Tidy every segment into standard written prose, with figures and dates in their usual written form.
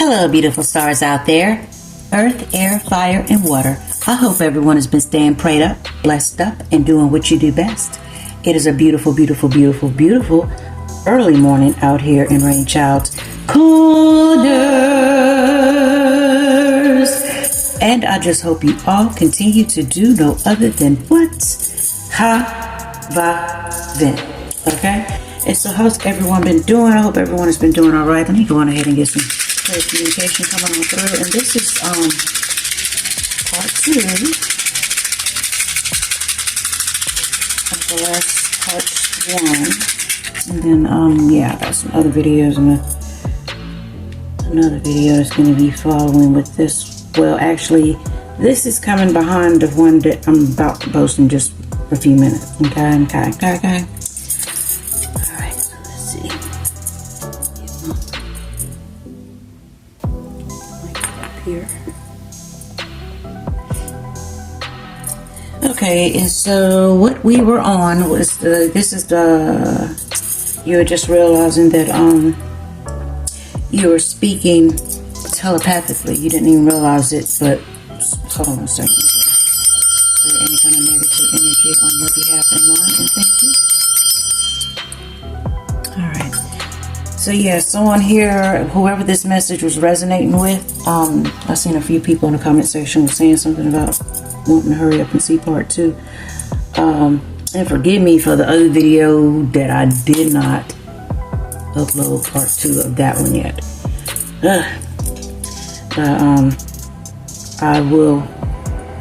Hello, beautiful stars out there. Earth, air, fire, and water. I hope everyone has been staying prayed up, blessed up, and doing what you do best. It is a beautiful, beautiful, beautiful, beautiful early morning out here in RainChildz Kornerz. And I just hope you all continue to do no other than what? Ha-va-vin. Okay? And so how's everyone been doing? I hope everyone has been doing all right. Let me go on ahead and get some clear communication coming on through. And this is part 2 of the last part 1. And then yeah, I got some other videos, and another video is going to be following with this. Well, actually, this is coming behind the one that I'm about to post in just a few minutes. Okay. Alright, so let's see. Up here. Okay, and so what we were on was you were just realizing that you were speaking telepathically. You didn't even realize it, but hold on a second. Is there any kind of negative energy on your behalf and mine? And thank you. Alright. So yeah, someone here, whoever this message was resonating with, I've seen a few people in the comment section was saying something about wanting to hurry up and see part 2. And forgive me for the other video that I did not upload part 2 of that one yet. I will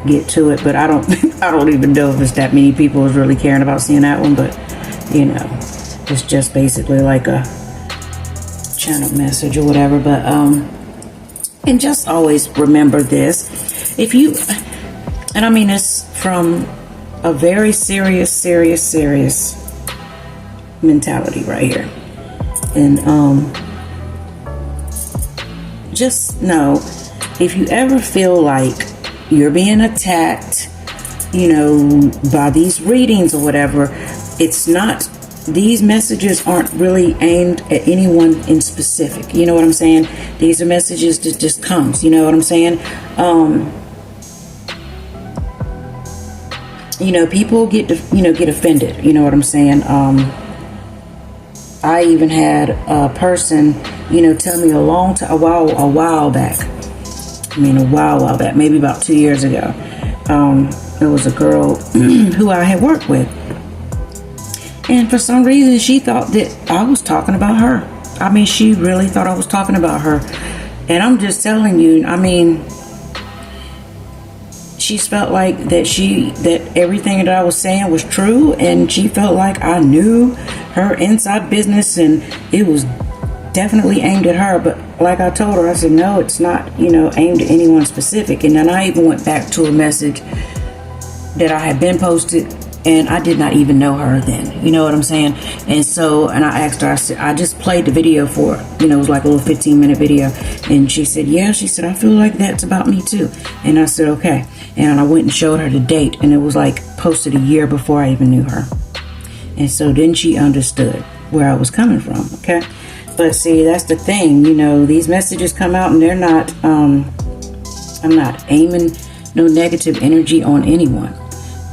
get to it, but I don't even know if it's that many people is really caring about seeing that one. But you know, it's just basically like a channel message or whatever. But and just always remember this: if you, and I mean this from a very serious mentality right here, and just know, if you ever feel like you're being attacked, you know, by these readings or whatever, it's not, these messages aren't really aimed at anyone in specific. You know what I'm saying? These are messages that just comes. You know what I'm saying? You know, people get offended. You know what I'm saying? I even had a person, you know, tell me a while back. I mean, a while back, maybe about 2 years ago. There was a girl who I had worked with, and for some reason she thought that I was talking about her. I mean, she really thought I was talking about her. And I'm just telling you, I mean, she felt like that everything that I was saying was true, and she felt like I knew her inside business, and it was definitely aimed at her. But like I told her, I said, no, it's not, you know, aimed at anyone specific. And then I even went back to a message that I had been posted, and I did not even know her then. You know what I'm saying? And so, and I asked her, I said, I just played the video for her. You know, it was like a little 15-minute video. And she said, yeah, she said, I feel like that's about me too. And I said, okay. And I went and showed her the date, and it was like posted a year before I even knew her. And so then she understood where I was coming from. Okay. But see, that's the thing, you know, these messages come out, and they're not, I'm not aiming no negative energy on anyone.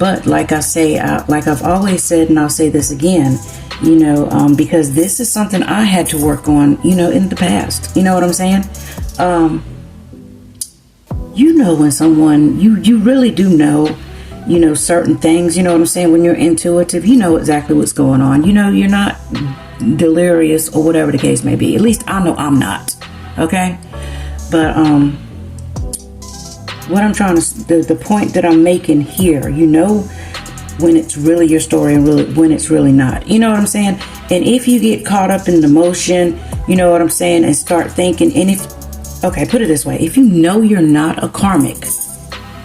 But like I say, like I've always said, and I'll say this again, you know, because this is something I had to work on, you know, in the past. You know what I'm saying? You know, when someone, you really do know, you know, certain things, you know what I'm saying? When you're intuitive, you know exactly what's going on. You know, you're not delirious or whatever the case may be. At least I know I'm not. Okay? But, what I'm trying to, the point that I'm making here, you know, when it's really your story and really when it's really not. You know what I'm saying? And if you get caught up in the motion, you know what I'm saying, and start thinking, and if, okay, put it this way, if you know you're not a karmic,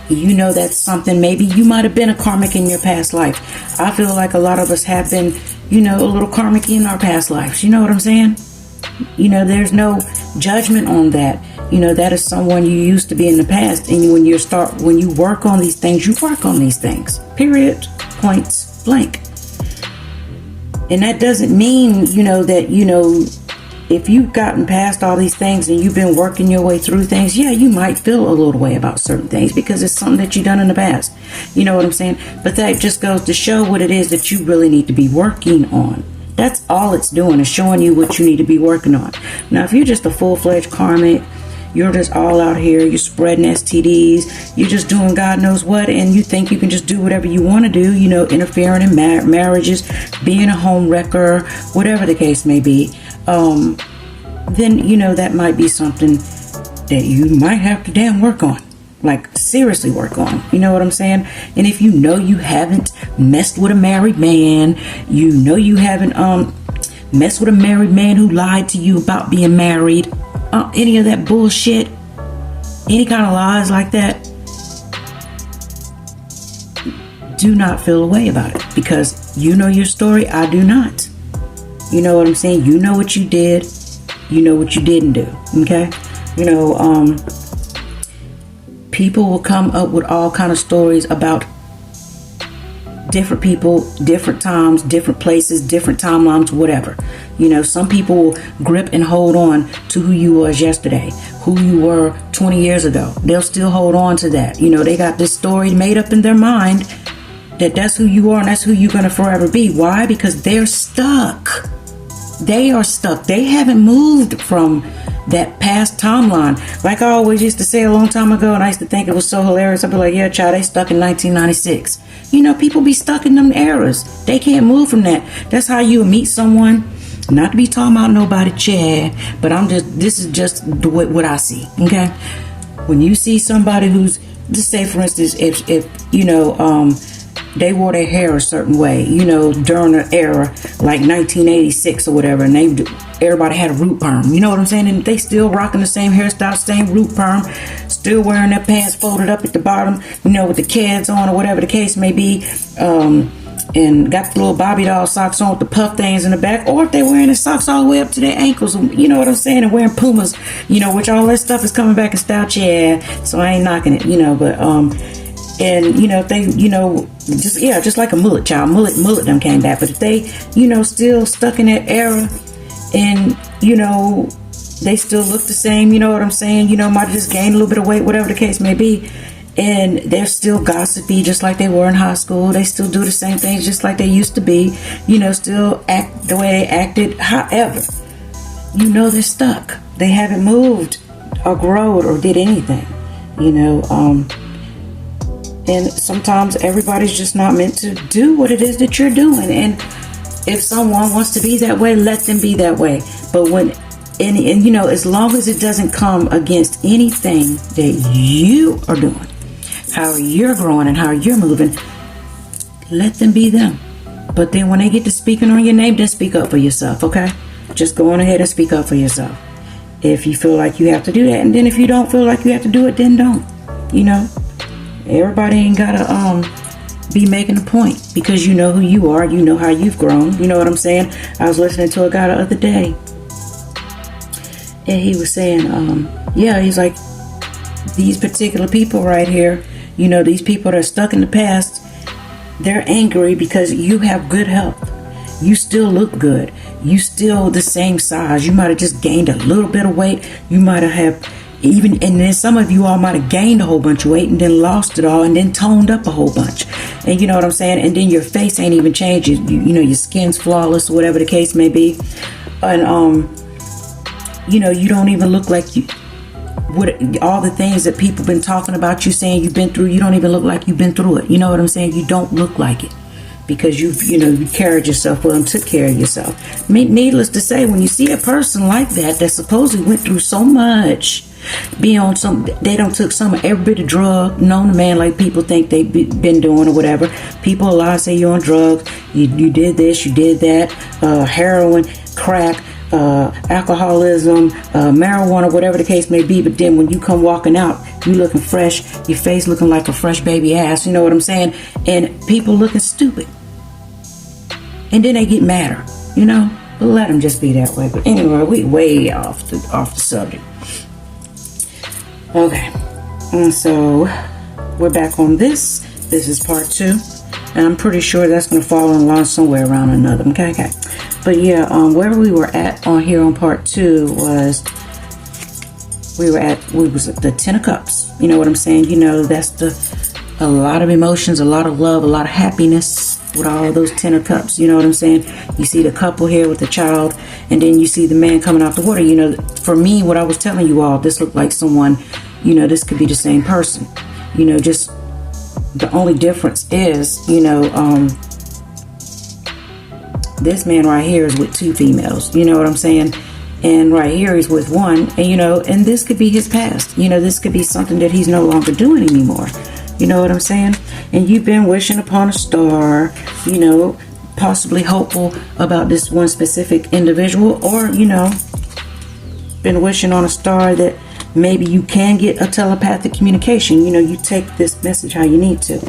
you know that's something, maybe you might have been a karmic in your past life. I feel like a lot of us have been, you know, a little karmic in our past lives. You know what I'm saying? You know, there's no judgment on that. You know, that is someone you used to be in the past. And when you work on these things, you work on these things. Period. Points blank. And that doesn't mean, you know, that, you know, if you've gotten past all these things and you've been working your way through things, yeah, you might feel a little way about certain things because it's something that you've done in the past. You know what I'm saying? But that just goes to show what it is that you really need to be working on. That's all it's doing, is showing you what you need to be working on. Now, if you're just a full-fledged karmic, you're just all out here, you're spreading STDs, you're just doing God knows what, and you think you can just do whatever you want to do, you know, interfering in marriages, being a home wrecker, whatever the case may be, then, you know, that might be something that you might have to damn work on. Like, seriously work on. You know what I'm saying? And if you know you haven't messed with a married man, you know you haven't messed with a married man who lied to you about being married, any of that bullshit, any kind of lies like that, do not feel a way about it, because you know your story, I do not. You know what I'm saying? You know what you did, you know what you didn't do, okay? You know, people will come up with all kind of stories about different people, different times, different places, different timelines, whatever. You know, some people will grip and hold on to who you was yesterday, who you were 20 years ago. They'll still hold on to that. You know, they got this story made up in their mind that that's who you are and that's who you're going to forever be. Why? Because they're stuck. They are stuck. They haven't moved from that past timeline. Like I always used to say a long time ago, and I used to think it was so hilarious. I'd be like, yeah, child, they stuck in 1996. You know, people be stuck in them eras. They can't move from that. That's how you meet someone. Not to be talking about nobody, Chad, but this is just what I see, okay? When you see somebody who's, just say for instance, if you know, they wore their hair a certain way, you know, during an era like 1986 or whatever, and everybody had a root perm, you know what I'm saying? And they still rocking the same hairstyle, same root perm, still wearing their pants folded up at the bottom, you know, with the kids on or whatever the case may be, and got the little Bobby doll socks on with the puff things in the back, or if they're wearing the socks all the way up to their ankles, you know what I'm saying, and wearing Pumas, you know, which all that stuff is coming back in style, yeah, so I ain't knocking it, you know, but, and, you know, if they, you know, just like a mullet, child, mullet them came back, but if they, you know, still stuck in that era, and, you know, they still look the same, you know what I'm saying, you know, might have just gained a little bit of weight, whatever the case may be, and they're still gossipy just like they were in high school. They still do the same things just like they used to be, you know, still act the way they acted. However, you know they're stuck. They haven't moved or grown or did anything, you know. And sometimes everybody's just not meant to do what it is that you're doing. And if someone wants to be that way, let them be that way. But and you know, as long as it doesn't come against anything that you are doing, how you're growing and how you're moving, let them be them. But then when they get to speaking on your name, then speak up for yourself, okay? Just go on ahead and speak up for yourself. If you feel like you have to do that, and then if you don't feel like you have to do it, then don't. You know, everybody ain't gotta be making a point, because you know who you are, you know how you've grown. You know what I'm saying? I was listening to a guy the other day, and he was saying, yeah, he's like, these particular people right here, you know, these people that are stuck in the past, they're angry because you have good health. You still look good. You still the same size. You might have just gained a little bit of weight. You might have and then some of you all might have gained a whole bunch of weight and then lost it all and then toned up a whole bunch. And you know what I'm saying? And then your face ain't even changed. You know, your skin's flawless or whatever the case may be. And, you know, you don't even look like you, all the things that people been talking about you, saying you've been through, you don't even look like you've been through it. You know what I'm saying? You don't look like it, because you carried yourself well and took care of yourself. Needless to say, when you see a person like that supposedly went through so much, they don't took some of every bit of drug known to man, like people think they've been doing or whatever. People a lot say you're on drugs, you did this, you did that, heroin, crack, alcoholism, marijuana, whatever the case may be. But then when you come walking out, you looking fresh, your face looking like a fresh baby ass, you know what I'm saying? And people looking stupid. And then they get madder, you know? But let them just be that way. But anyway, we way off the subject. Okay. And so we're back on this. This is part 2. And I'm pretty sure that's going to fall in line somewhere around another. Okay. But yeah, where we were at on here on part 2 was we was at the 10 of Cups. You know what I'm saying? You know, that's a lot of emotions, a lot of love, a lot of happiness with all of those 10 of Cups. You know what I'm saying? You see the couple here with the child, and then you see the man coming out the water. You know, for me, what I was telling you all, this looked like someone, you know, this could be the same person. You know, just the only difference is, you know, this man right here is with 2 females. You know what I'm saying? And right here he's with one, and you know, and this could be his past. You know, this could be something that he's no longer doing anymore. You know what I'm saying? And you've been wishing upon a star, you know, possibly hopeful about this one specific individual, or, you know, been wishing on a star that maybe you can get a telepathic communication. You know, you take this message how you need to.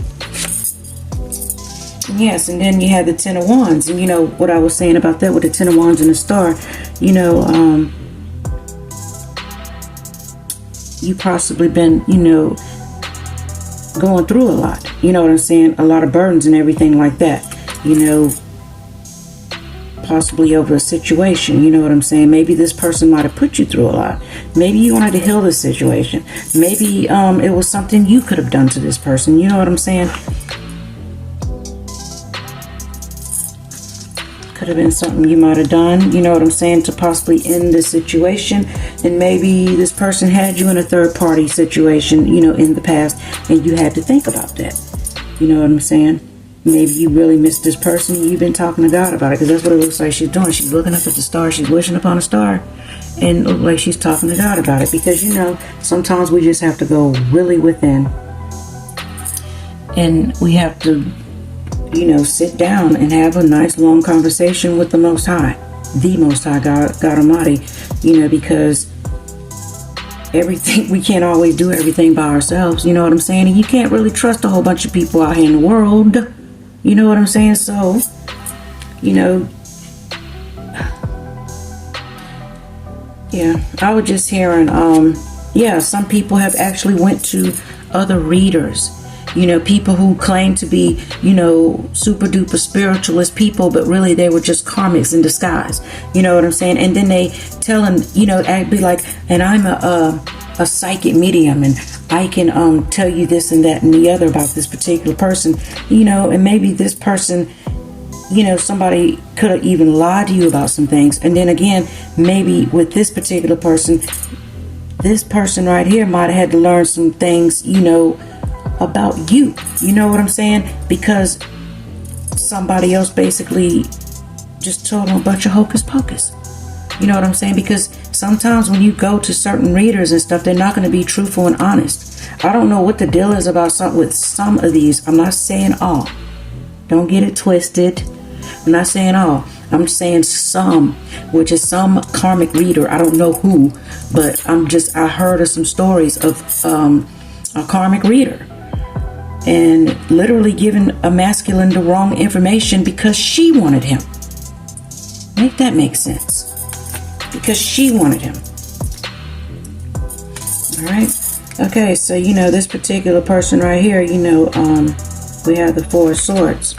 Yes, and then you had the 10 of Wands, and you know what I was saying about that with the 10 of Wands and the star. You know, you possibly been, you know, going through a lot. You know what I'm saying? A lot of burdens and everything like that. You know, possibly over a situation. You know what I'm saying? Maybe this person might have put you through a lot. Maybe you wanted to heal this situation. Maybe it was something you could have done to this person. You know what I'm saying? Could have been something you might have done, you know what I'm saying, to possibly end this situation. And maybe this person had you in a third party situation, you know, in the past, and you had to think about that. You know what I'm saying? Maybe you really missed this person and you've been talking to God about it, because that's what it looks like she's doing. She's looking up at the star, she's wishing upon a star, and it looks like she's talking to God about it. Because, you know, sometimes we just have to go really within, and we have to, you know, sit down and have a nice long conversation with the Most High, God Almighty, you know, because everything, we can't always do everything by ourselves, you know what I'm saying? And you can't really trust a whole bunch of people out here in the world, you know what I'm saying? So, you know, yeah, I was just hearing, yeah, some people have actually went to other readers. You know, people who claim to be, you know, super duper spiritualist people, but really they were just karmics in disguise. You know what I'm saying? And then they telling, you know, I'd be like, and I'm a psychic medium, and I can tell you this and that and the other about this particular person, you know, and maybe this person, you know, somebody could have even lied to you about some things. And then again, maybe with this particular person, this person right here might have had to learn some things, you know, about you. You know what I'm saying? Because somebody else basically just told them a bunch of hocus pocus. You know what I'm saying? Because sometimes when you go to certain readers and stuff, they're not going to be truthful and honest. I don't know what the deal is about with some of these. I'm not saying all. Don't get it twisted. I'm not saying all. I'm saying some, which is some karmic reader. I don't know who, but I heard of some stories of a karmic reader, and literally giving a masculine the wrong information because she wanted him. Make that make sense. Because she wanted him. Alright. Okay, so you know, this particular person right here, you know, we have the 4 of Swords.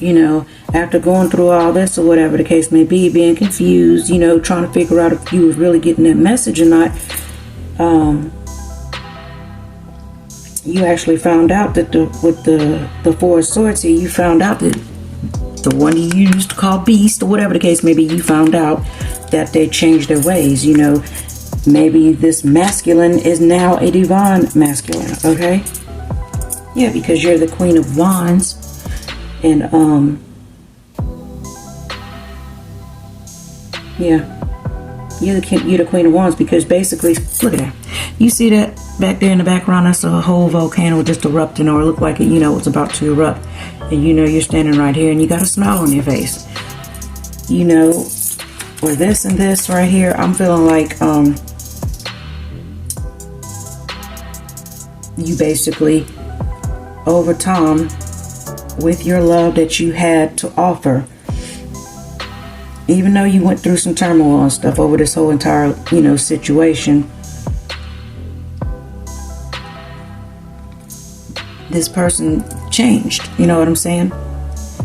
You know, after going through all this or whatever the case may be, being confused, you know, trying to figure out if you was really getting that message or not, you actually found out that with the 4 of Swords here, you found out that the one you used to call Beast or whatever the case may be, you found out that they changed their ways. You know, maybe this masculine is now a divine masculine. Okay, yeah, because you're the Queen of Wands, and yeah, you're the Queen of Wands, because basically, look at that. You see that back there in the background? That's a whole volcano just erupting, or it looked like it, you know, it's about to erupt. And you know, you're standing right here and you got a smile on your face. You know, with this and this right here, I'm feeling like you basically, over time, with your love that you had to offer, even though you went through some turmoil and stuff over this whole entire, you know, situation, this person changed. You know what I'm saying?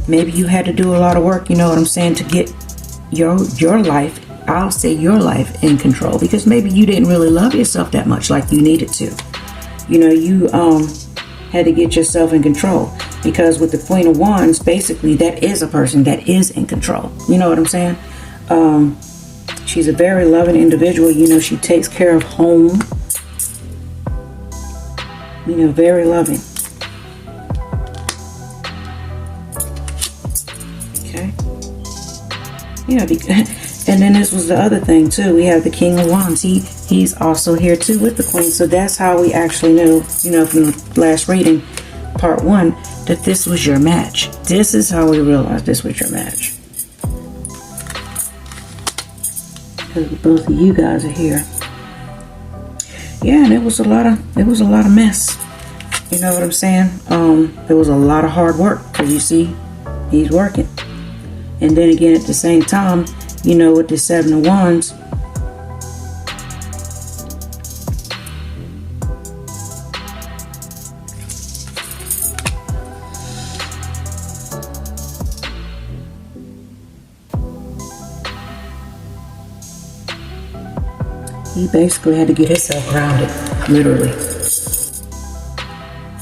Maybe you had to do a lot of work, you know what I'm saying, to get your life, I'll say your life, in control, because maybe you didn't really love yourself that much like you needed to. You know, you had to get yourself in control, because with the Queen of Wands, basically that is a person that is in control. You know what I'm saying? She's a very loving individual. You know, she takes care of home. You know, very loving. Okay. Yeah, and then this was the other thing too. We have the King of Wands. He's also here too with the Queen. So that's how we actually knew, you know, from the last reading, part 1, that this was your match. This is how we realized this was your match. Because both of you guys are here. Yeah, and it was a lot of mess. You know what I'm saying? There was a lot of hard work, because you see, he's working. And then again, at the same time, you know, with the 7 of Wands, he basically had to get himself grounded, literally.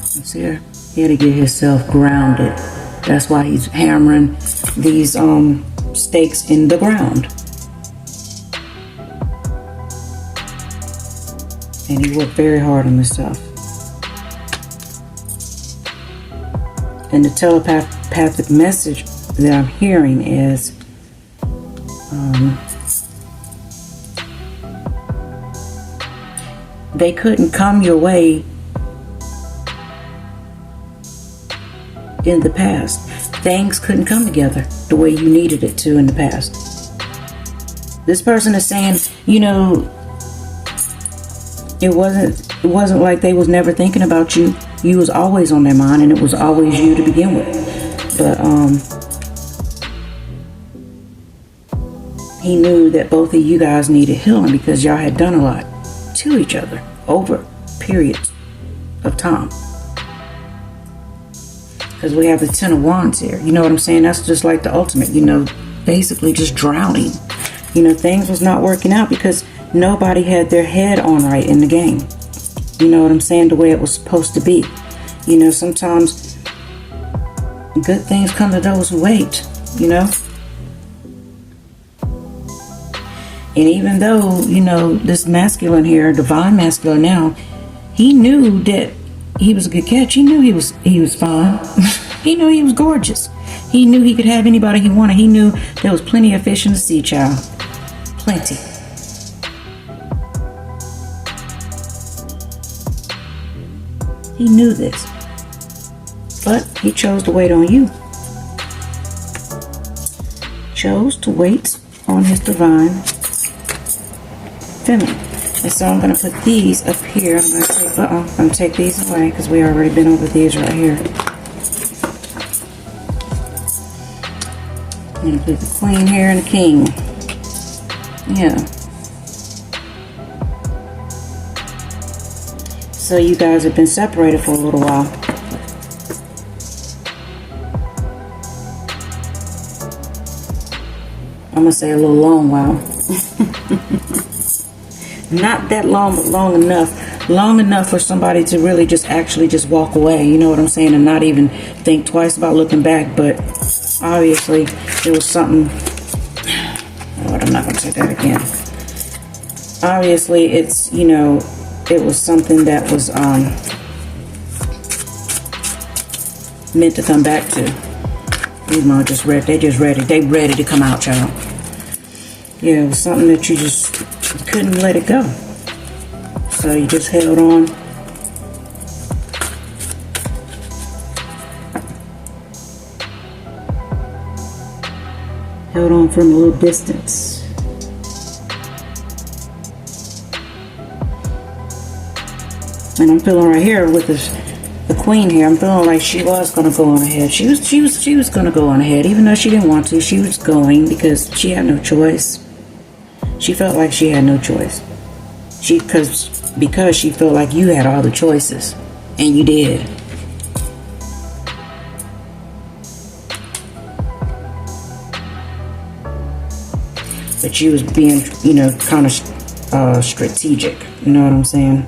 See there? He had to get himself grounded. That's why he's hammering these stakes in the ground. And he worked very hard on himself. And the telepathic message that I'm hearing is they couldn't come your way in the past. Things couldn't come together the way you needed it to in the past. This person is saying, you know, it wasn't like they was never thinking about you. You was always on their mind, and it was always you to begin with. But he knew that both of you guys needed healing, because y'all had done a lot to each other over periods of time. Because we have the 10 of Wands here. You know what I'm saying? That's just like the ultimate, you know, basically just drowning. You know, things was not working out because nobody had their head on right in the game. You know what I'm saying? The way it was supposed to be. You know, sometimes good things come to those who wait, you know? And even though, you know, this masculine here, divine masculine now, he knew that he was a good catch. He knew he was fine. He knew he was gorgeous. He knew he could have anybody he wanted. He knew there was plenty of fish in the sea, child. Plenty. He knew this. But he chose to wait on you. Chose to wait on his divine feminine. And so I'm going to put these up here. I'm going to take these away because we already been over these right here. I'm going to put the Queen here and the King. Yeah. So you guys have been separated for a little while. I'm going to say a little long while. Not that long, but long enough. Long enough for somebody to really just actually just walk away. You know what I'm saying? And not even think twice about looking back. But obviously, it was something. Oh, I'm not going to say that again. Obviously, it's, you know, it was something that was meant to come back to. These mom just ready. They ready to come out, child. Yeah, it was something that you just couldn't let it go. So you just held on. Held on from a little distance. And I'm feeling right here with the Queen here. I'm feeling like she was gonna go on ahead. She was gonna go on ahead, even though she didn't want to. She was going because she had no choice. She felt like she had no choice. Because she felt like you had all the choices, and you did. But she was being, you know, kind of strategic. You know what I'm saying?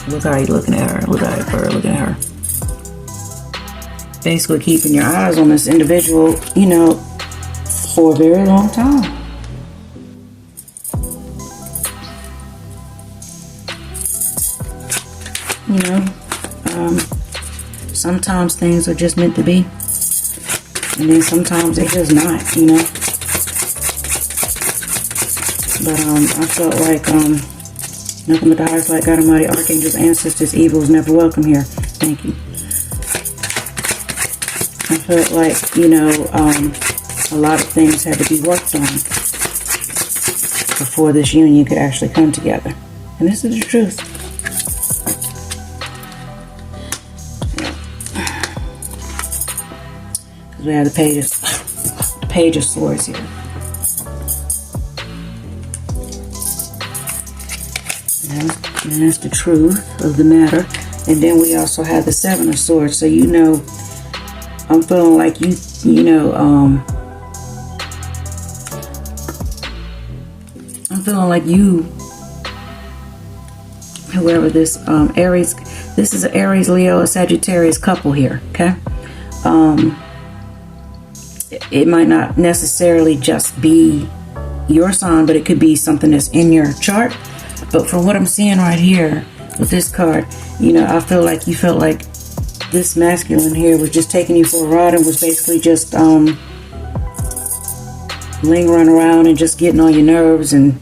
Look how you looking at her. Look at her. Looking at her. Basically keeping your eyes on this individual, you know, for a very long time. You know, sometimes things are just meant to be, and then sometimes they're just not, you know. But I felt like nothing but the highest light, God Almighty, archangels, ancestors, evil is never welcome here. Thank you. I felt like, you know, a lot of things had to be worked on before this union could actually come together, and this is the truth. We have the page of swords here. And that's the truth of the matter. And then we also have the 7 of swords. So, you know, I'm feeling like you know, I'm feeling like you, whoever this, Aries, this is an Aries, Leo, a Sagittarius couple here, okay? It might not necessarily just be your sign, but it could be something that's in your chart. But from what I'm seeing right here with this card, you know, I feel like you felt like this masculine here was just taking you for a ride and was basically just lingering around and just getting on your nerves and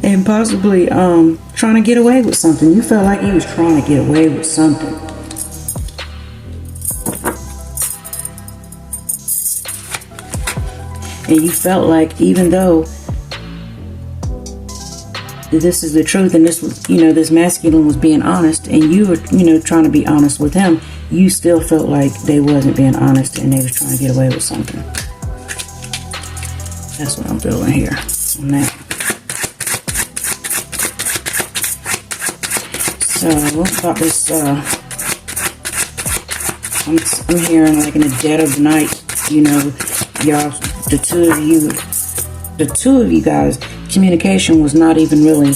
and possibly trying to get away with something. You felt like he was trying to get away with something. And you felt like, even though this is the truth, and this was, you know, this masculine was being honest, and you were, you know, trying to be honest with him, you still felt like they wasn't being honest and they was trying to get away with something. That's what I'm feeling here on that. So about this, I'm hearing like in the dead of the night, you know, y'all, the two of you guys, communication was not even really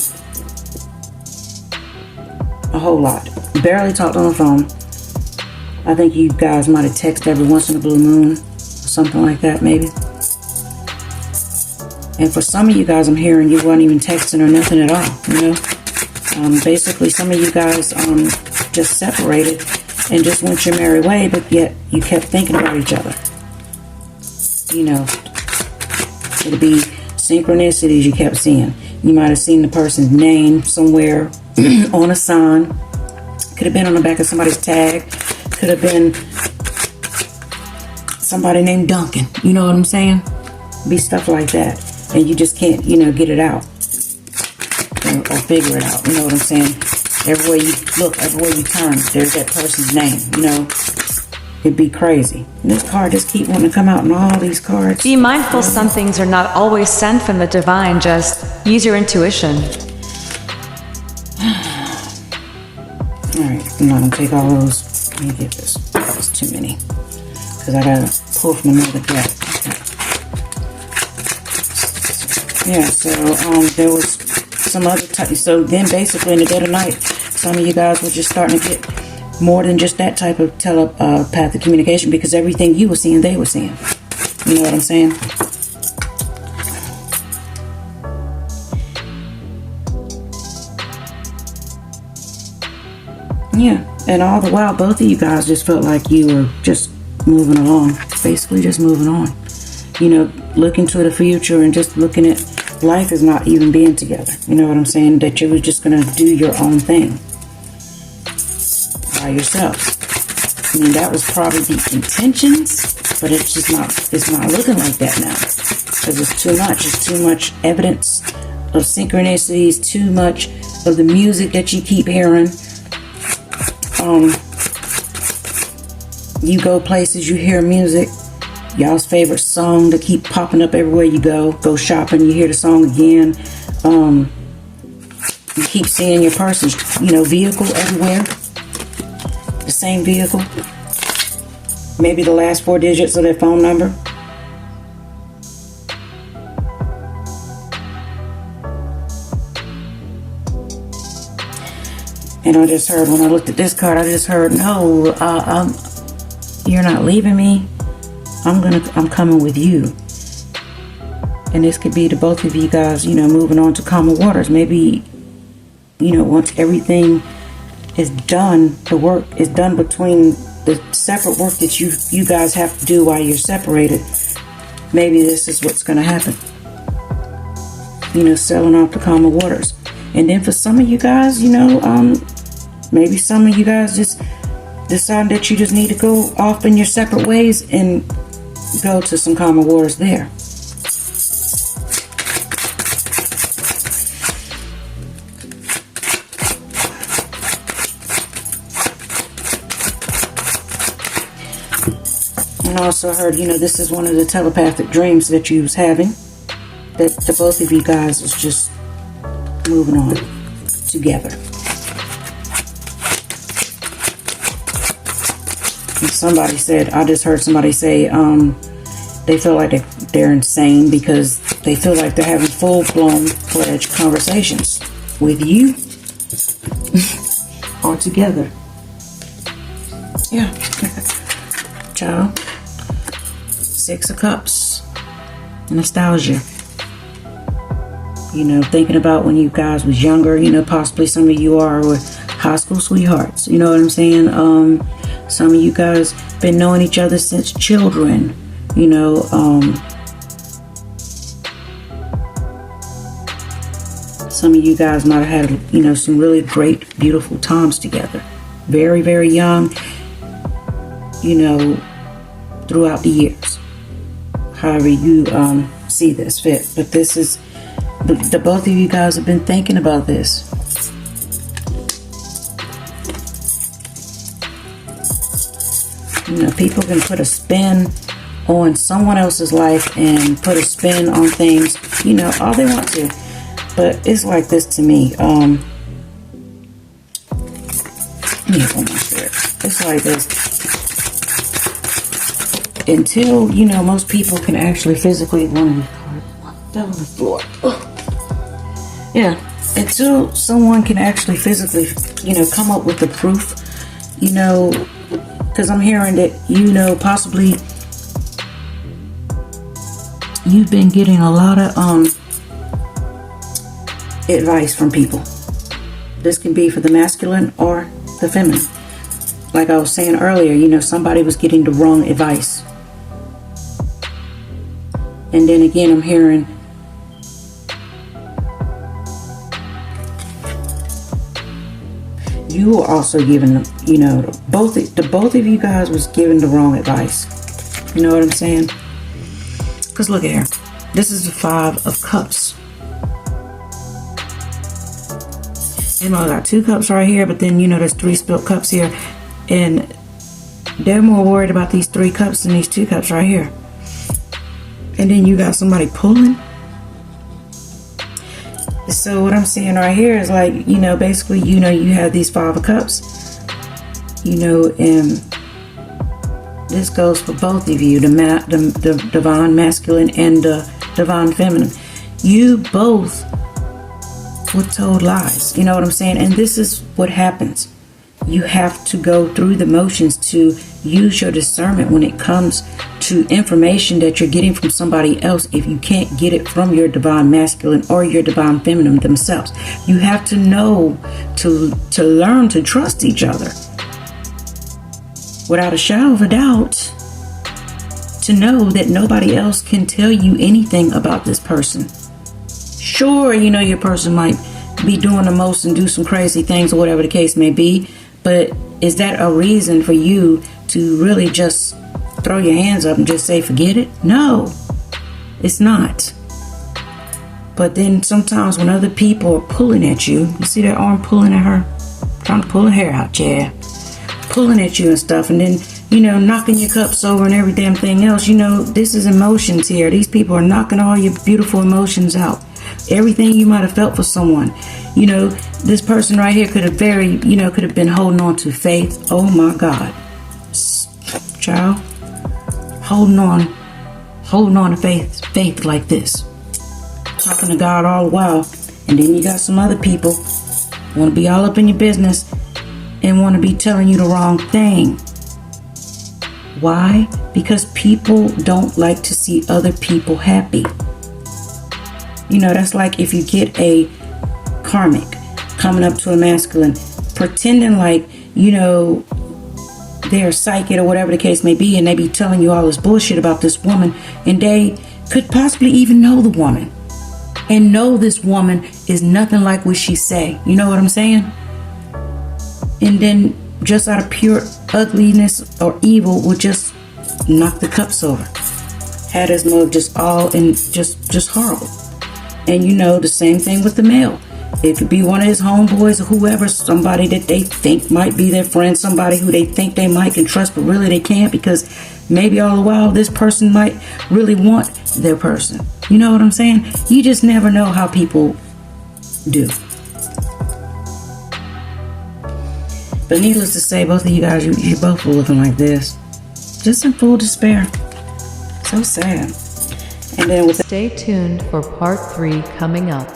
a whole lot. Barely talked on the phone. I think you guys might have texted every once in a blue moon, or something like that, maybe. And for some of you guys, I'm hearing you weren't even texting or nothing at all, you know. Basically, some of you guys just separated and just went your merry way, but yet you kept thinking about each other. You know, it'll be synchronicities you kept seeing. You might have seen the person's name somewhere on a sign. Could have been on the back of somebody's tag. Could have been somebody named Duncan. You know what I'm saying? Be stuff like that. And you just can't, you know, get it out. Or figure it out. You know what I'm saying? Everywhere you look, everywhere you turn, there's that person's name. You know? It'd be crazy. And this card just keep wanting to come out in all these cards. Be mindful some things are not always sent from the divine, just use your intuition. Alright, I'm not going to take all those. Let me get this. That was too many. Because I got to pull from another deck. Okay. Yeah, so there was some other type. So then basically in the dead of night, some of you guys were just starting to get more than just that type of telepathic communication, because everything you were seeing, they were seeing. You know what I'm saying? Yeah, and all the while, both of you guys just felt like you were just moving along, basically just moving on. You know, looking to the future and just looking at life as not even being together. You know what I'm saying? That you were just going to do your own thing by yourself. I mean, that was probably the intentions, but it's just not, it's not looking like that now. Because it's too much. It's too much evidence of synchronicities, too much of the music that you keep hearing. You go places, you hear music, y'all's favorite song to keep popping up everywhere you go. Go shopping, you hear the song again. You keep seeing your person's, you know, vehicle everywhere. The same vehicle. Maybe the last 4 digits of their phone number. And I just heard, when I looked at this card, I just heard, no, you're not leaving me. I'm coming with you. And this could be to both of you guys, you know, moving on to calmer waters. Maybe, you know, once everything is done, the work is done between the separate work that you guys have to do while you're separated. Maybe this is what's going to happen. You know, selling off the calmer waters. And then for some of you guys, you know, maybe some of you guys just decide that you just need to go off in your separate ways and go to some calmer waters there. And I also heard, you know, this is one of the telepathic dreams that you was having. That the both of you guys is just moving on together. And somebody said, I just heard somebody say, they feel like they're insane because they feel like they're having full-blown fledged conversations with you all together. Yeah. Child. 6 of Cups. Nostalgia. You know, thinking about when you guys was younger, you know, possibly some of you are with high school sweethearts. You know what I'm saying? Some of you guys been knowing each other since children. You know, some of you guys might have had, you know, some really great, beautiful times together. Very, very young, you know, throughout the years. However you see this fit. But this is, the both of you guys have been thinking about this. You know, people can put a spin on someone else's life and put a spin on things, you know, all they want to. But it's like this to me. It's like this. Until, you know, most people can actually physically down on the floor. Ugh. Yeah, until someone can actually physically, you know, come up with the proof, you know, because I'm hearing that, you know, possibly you've been getting a lot of advice from people. This can be for the masculine or the feminine. Like I was saying earlier, you know, somebody was getting the wrong advice. And then again, I'm hearing you were also giving them, you know, both of you guys was giving the wrong advice. You know what I'm saying? Because look at here. This is the 5 of Cups. And I got 2 cups right here, but then, you know, there's 3 spilled cups here. And they're more worried about these 3 cups than these 2 cups right here. And then you got somebody pulling. So what I'm seeing right here is like, you know, basically, you know, you have these 5 of Cups, you know, and this goes for both of you, the divine masculine and the divine feminine. You both were told lies, you know what I'm saying? And this is what happens. You have to go through the motions to use your discernment when it comes to information that you're getting from somebody else. If you can't get it from your divine masculine or your divine feminine themselves, you have to know to learn to trust each other without a shadow of a doubt, to know that nobody else can tell you anything about this person. Sure, you know, your person might be doing the most and do some crazy things or whatever the case may be, but is that a reason for you to really just throw your hands up and just say forget it? No, it's not. But then sometimes when other people are pulling at you, you see their arm pulling at her, trying to pull her hair out, yeah, pulling at you and stuff, and then, you know, knocking your cups over and every damn thing else. You know, this is emotions here. These people are knocking all your beautiful emotions out. Everything you might have felt for someone. You know, this person right here could have could have been holding on to faith. Oh my God. Child. Holding on to faith like this. Talking to God all the while. And then you got some other people want to be all up in your business, and want to be telling you the wrong thing. Why? Because people don't like to see other people happy. You know, that's like if you get a karmic coming up to a masculine, pretending like, you know, they're psychic or whatever the case may be, and they be telling you all this bullshit about this woman, and they could possibly even know the woman and know this woman is nothing like what she say. You know what I'm saying? And then just out of pure ugliness or evil would just knock the cups over. Had his mug just all in just horrible. And you know, the same thing with the male. It could be one of his homeboys or whoever, somebody that they think might be their friend, somebody who they think they might can trust, but really they can't, because maybe all the while this person might really want their person. You know what I'm saying? You just never know how people do. But needless to say, both of you guys, you both were looking like this. Just in full despair. So sad. And then with Stay tuned for part 3 coming up.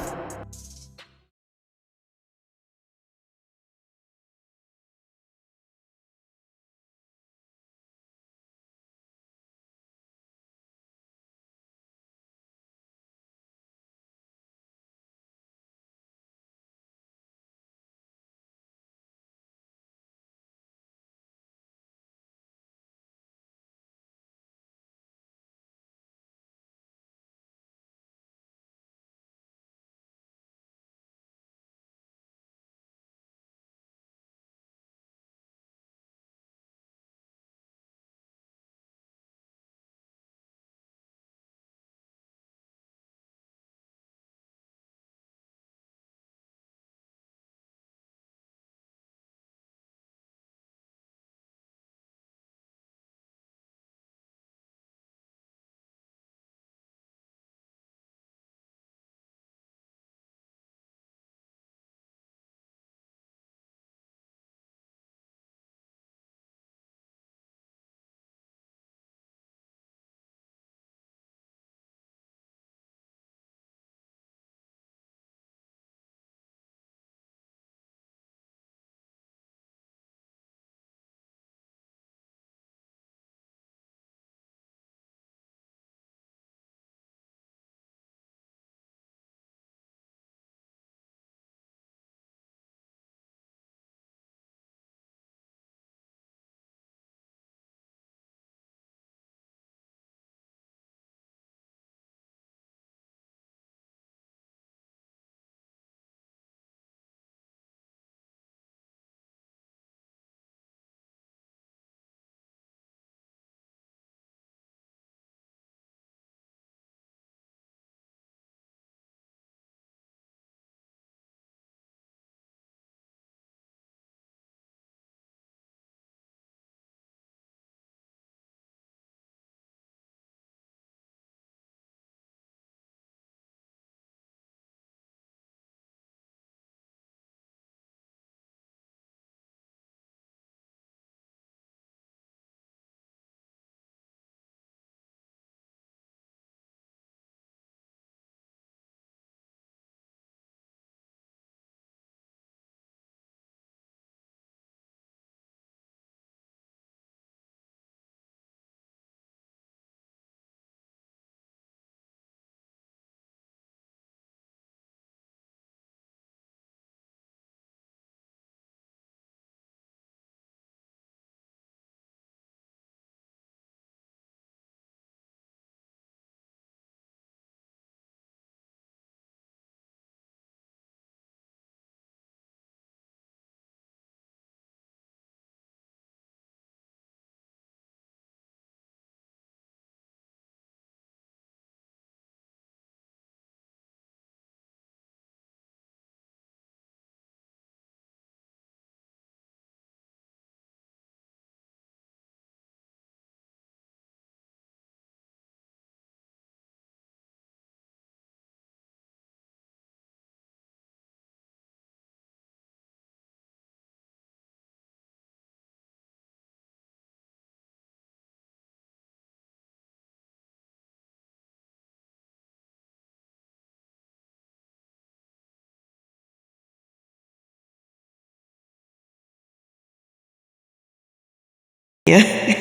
Yeah.